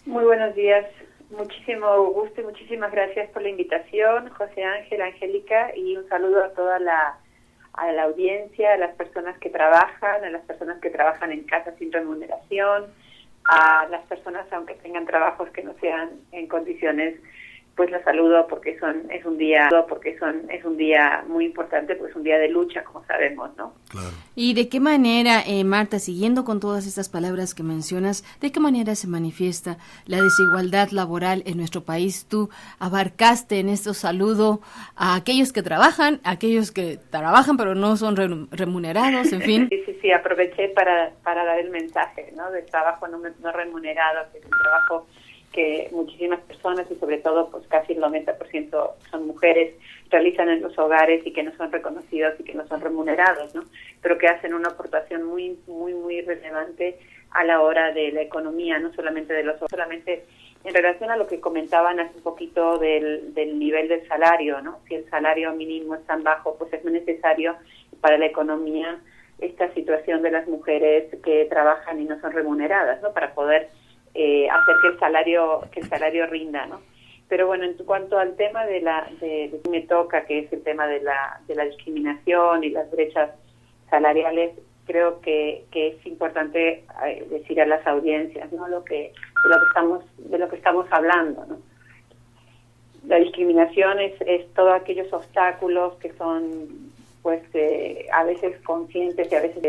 Muy buenos días, muchísimo gusto y muchísimas gracias por la invitación, José Ángel, Angélica, y un saludo a toda a la audiencia, a las personas que trabajan, a las personas que trabajan en casa sin remuneración, a las personas aunque tengan trabajos que no sean en condiciones, pues los saludo porque es un día muy importante, pues es un día de lucha, como sabemos, ¿no? Claro. ¿Y de qué manera, Marta, siguiendo con todas estas palabras que mencionas, de qué manera se manifiesta la desigualdad laboral en nuestro país? Tú abarcaste en este saludo a aquellos que trabajan pero no son remunerados, en fin. Sí, aproveché para dar el mensaje, ¿no? Del trabajo no remunerado, que es un trabajo que muchísimas personas y sobre todo pues casi el 90% son mujeres, realizan en los hogares y que no son reconocidos y que no son remunerados, ¿no? Pero que hacen una aportación muy relevante a la hora de la economía, no solamente solamente en relación a lo que comentaban hace un poquito del nivel del salario, ¿no? Si el salario mínimo es tan bajo, pues es muy necesario para la economía esta situación de las mujeres que trabajan y no son remuneradas, ¿no? Para poder hacer que el salario rinda, ¿no? Pero bueno, en cuanto al tema de me toca, que es el tema de la discriminación y las brechas salariales, creo que es importante decir a las audiencias, ¿no? de lo que estamos hablando, ¿no? La discriminación es todos aquellos obstáculos que son pues a veces conscientes y a veces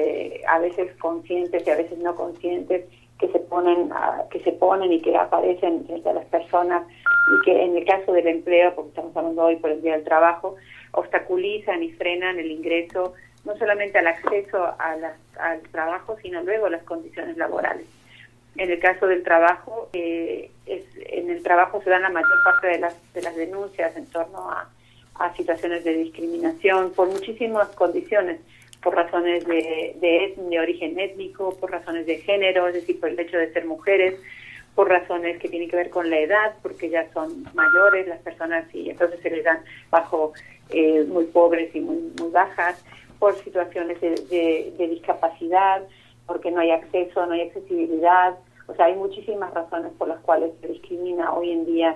no conscientes, que se ponen y que aparecen frente a las personas, y que en el caso del empleo, porque estamos hablando hoy por el Día del Trabajo, obstaculizan y frenan el ingreso, no solamente al acceso al trabajo, sino luego a las condiciones laborales. En el caso del trabajo, en el trabajo se dan la mayor parte de las denuncias en torno a situaciones de discriminación por muchísimas condiciones, por razones de origen étnico, por razones de género, es decir, por el hecho de ser mujeres, por razones que tienen que ver con la edad, porque ya son mayores las personas y entonces se les dan bajo muy pobres y muy bajas, por situaciones de discapacidad, porque no hay acceso, no hay accesibilidad. O sea, hay muchísimas razones por las cuales se discrimina hoy en día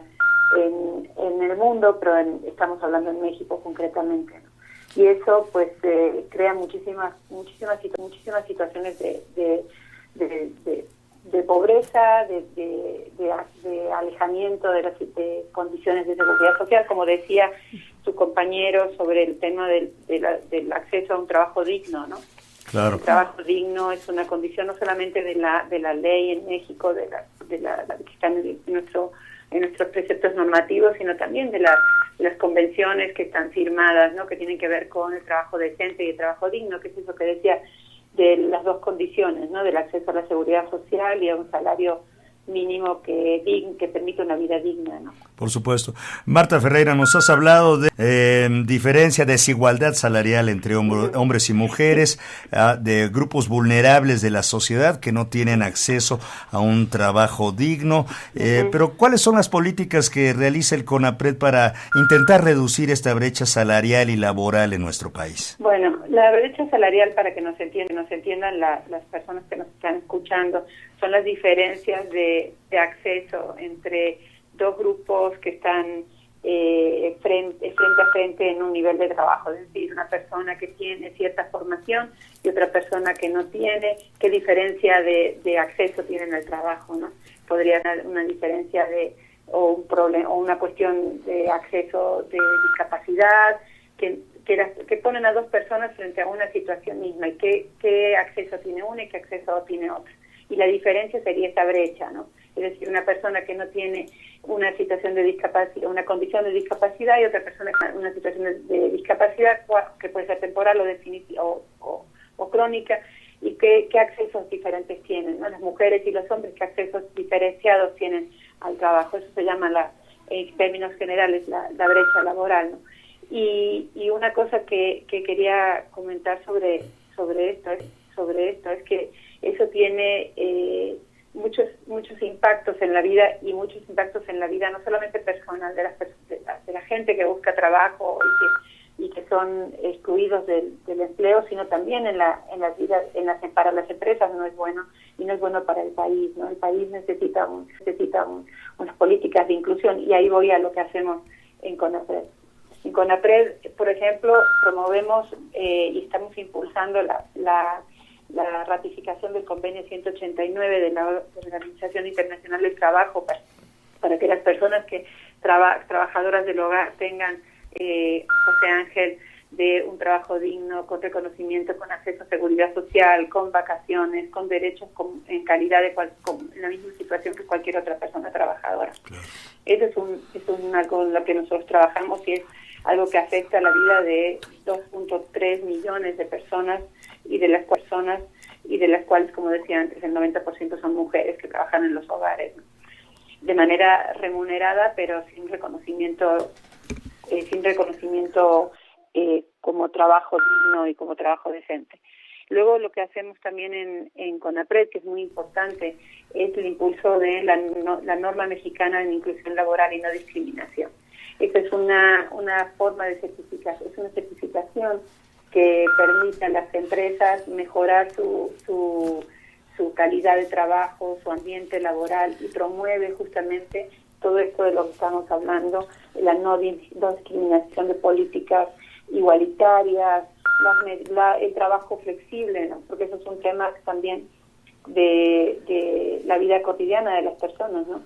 en el mundo, pero estamos hablando en México concretamente, ¿no? Y eso pues crea muchísimas situaciones de pobreza, de alejamiento de condiciones de seguridad social, como decía su compañero sobre el tema del acceso a un trabajo digno, ¿no? Claro. El trabajo digno es una condición no solamente de la ley en México, de la que está en nuestros preceptos normativos, sino también de las convenciones que están firmadas, ¿no? Que tienen que ver con el trabajo decente y el trabajo digno, que es eso que decía, de las dos condiciones, ¿no? Del acceso a la seguridad social y a un salario mínimo que permite una vida digna, ¿no? Por supuesto. Marta Ferreira, nos has hablado de diferencia, desigualdad salarial entre hombres y mujeres, de grupos vulnerables de la sociedad que no tienen acceso a un trabajo digno, pero ¿cuáles son las políticas que realiza el CONAPRED para intentar reducir esta brecha salarial y laboral en nuestro país? Bueno, la brecha salarial, para que nos entiendan las personas que nos están escuchando, son las diferencias de acceso entre dos grupos que están frente a frente en un nivel de trabajo, es decir, una persona que tiene cierta formación y otra persona que no tiene, qué diferencia de acceso tienen al trabajo, ¿no? Podría haber una diferencia o un problema o una cuestión de acceso de discapacidad que ponen a dos personas frente a una situación misma y qué acceso tiene una y qué acceso tiene otra. Y la diferencia sería esta brecha, ¿no? Es decir, una persona que no tiene una situación de discapacidad, una condición de discapacidad, y otra persona con una situación de discapacidad que puede ser temporal o crónica, y qué accesos diferentes tienen, ¿no? Las mujeres y los hombres, qué accesos diferenciados tienen al trabajo. Eso se llama, en términos generales, la brecha laboral, ¿no? Y una cosa que quería comentar sobre esto es que eso tiene muchos impactos en la vida, y muchos impactos en la vida no solamente personal de la gente que busca trabajo y que son excluidos del empleo, sino también para las empresas no es bueno, y no es bueno para el país, ¿no? El país necesita unas políticas de inclusión, y ahí voy a lo que hacemos en CONAPRED. En CONAPRED, por ejemplo, promovemos y estamos impulsando la ratificación del convenio 189 de la Organización Internacional del Trabajo para que las personas trabajadoras del hogar tengan, José Ángel, de un trabajo digno, con reconocimiento, con acceso a seguridad social, con vacaciones, con derechos en calidad en la misma situación que cualquier otra persona trabajadora. Claro. Eso es algo en lo que nosotros trabajamos, y es algo que afecta a la vida de 2.3 millones de personas, y de las cuales, como decía antes, el 90% son mujeres que trabajan en los hogares, ¿no? De manera remunerada, pero sin reconocimiento como trabajo digno y como trabajo decente. Luego, lo que hacemos también en CONAPRED, que es muy importante, es el impulso de la norma mexicana en inclusión laboral y no discriminación. Esta es una forma de certificación, es una certificación que permite a las empresas mejorar su calidad de trabajo, su ambiente laboral, y promueve justamente todo esto de lo que estamos hablando, la no discriminación, de políticas igualitarias, el trabajo flexible, ¿no? Porque eso es un tema también de la vida cotidiana de las personas, ¿no?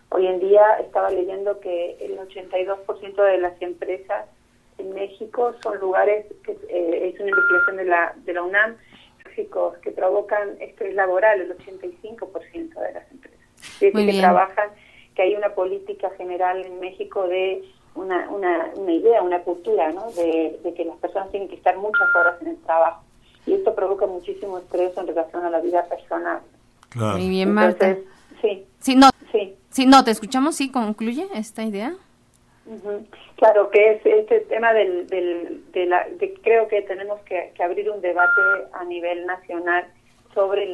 Hoy en día estaba leyendo que el 82% de las empresas en México son lugares, es una investigación de la UNAM, que provocan estrés laboral, el 85% de las empresas. Es decir, que trabajan, que hay una política general en México de una idea, una cultura, ¿no? De que las personas tienen que estar muchas horas en el trabajo. Y esto provoca muchísimo estrés en relación a la vida personal. Claro. Muy bien, Marta. Entonces, Sí, no, te escuchamos, sí, concluye esta idea. Uh-huh. Claro, que es este tema creo que tenemos que abrir un debate a nivel nacional sobre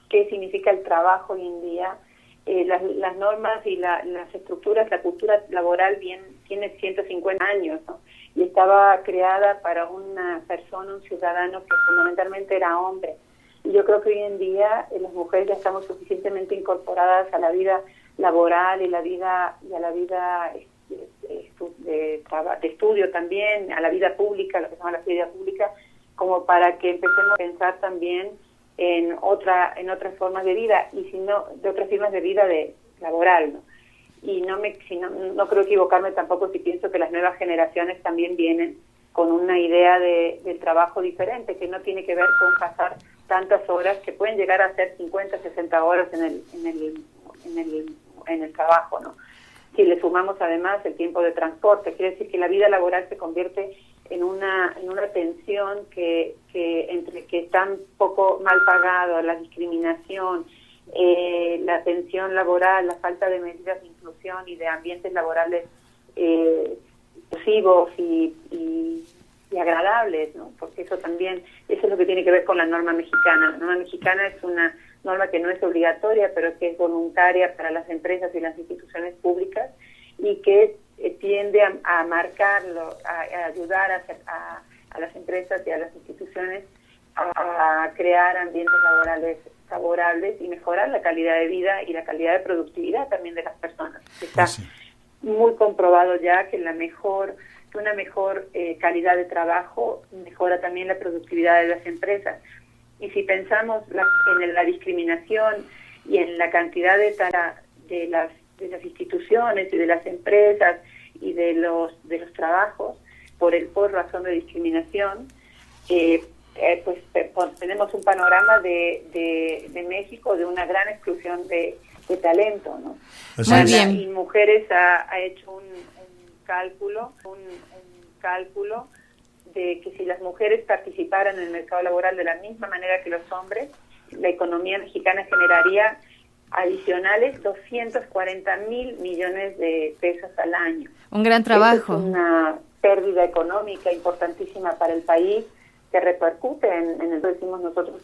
qué significa el trabajo hoy en día. Las normas y las estructuras, la cultura laboral tiene 150 años, ¿no? Y estaba creada para una persona, un ciudadano que fundamentalmente era hombre. Y yo creo que hoy en día las mujeres ya estamos suficientemente incorporadas a la vida laboral y a la vida de estudio también, a la vida pública, lo que se llama la vida pública, como para que empecemos a pensar también en otras formas de vida, y si no, de otras formas de vida laboral, ¿no? Y no creo equivocarme tampoco si pienso que las nuevas generaciones también vienen con una idea del trabajo diferente, que no tiene que ver con pasar tantas horas, que pueden llegar a ser 50, 60 horas en el trabajo, ¿no? Si le sumamos además el tiempo de transporte, quiere decir que la vida laboral se convierte en una tensión que entre que están poco mal pagado, la discriminación, la tensión laboral, la falta de medidas de inclusión y de ambientes laborales inclusivos y agradables, ¿no? Porque eso es lo que tiene que ver con la norma mexicana. La norma mexicana es una norma que no es obligatoria, pero que es voluntaria para las empresas y las instituciones públicas, y que tiende a marcarlo, a ayudar a las empresas y a las instituciones a crear ambientes laborales favorables y mejorar la calidad de vida y la calidad de productividad también de las personas. Está muy comprobado ya que una mejor calidad de trabajo mejora también la productividad de las empresas. Y si pensamos en la discriminación y en la cantidad de las instituciones y de las empresas y de los trabajos por razón de discriminación, pues tenemos un panorama de México de una gran exclusión de talento, ¿no? Muy bien. Y Mujeres ha hecho un cálculo de que si las mujeres participaran en el mercado laboral de la misma manera que los hombres, la economía mexicana generaría adicionales 240,000 millones de pesos al año. Un gran trabajo. Es una pérdida económica importantísima para el país, que repercute decimos nosotros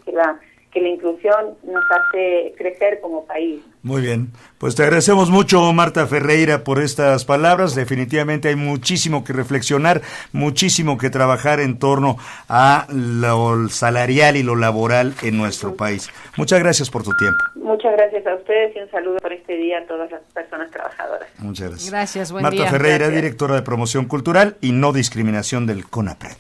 que que la inclusión nos hace crecer como país. Muy bien, pues te agradecemos mucho, Marta Ferreira, por estas palabras. Definitivamente hay muchísimo que reflexionar, muchísimo que trabajar en torno a lo salarial y lo laboral en nuestro país. Muchas gracias por tu tiempo. Muchas gracias a ustedes y un saludo por este día a todas las personas trabajadoras. Muchas gracias. Gracias, buen Marta día. Ferreira, Gracias. directora de Promoción Cultural y No Discriminación del CONAPRED.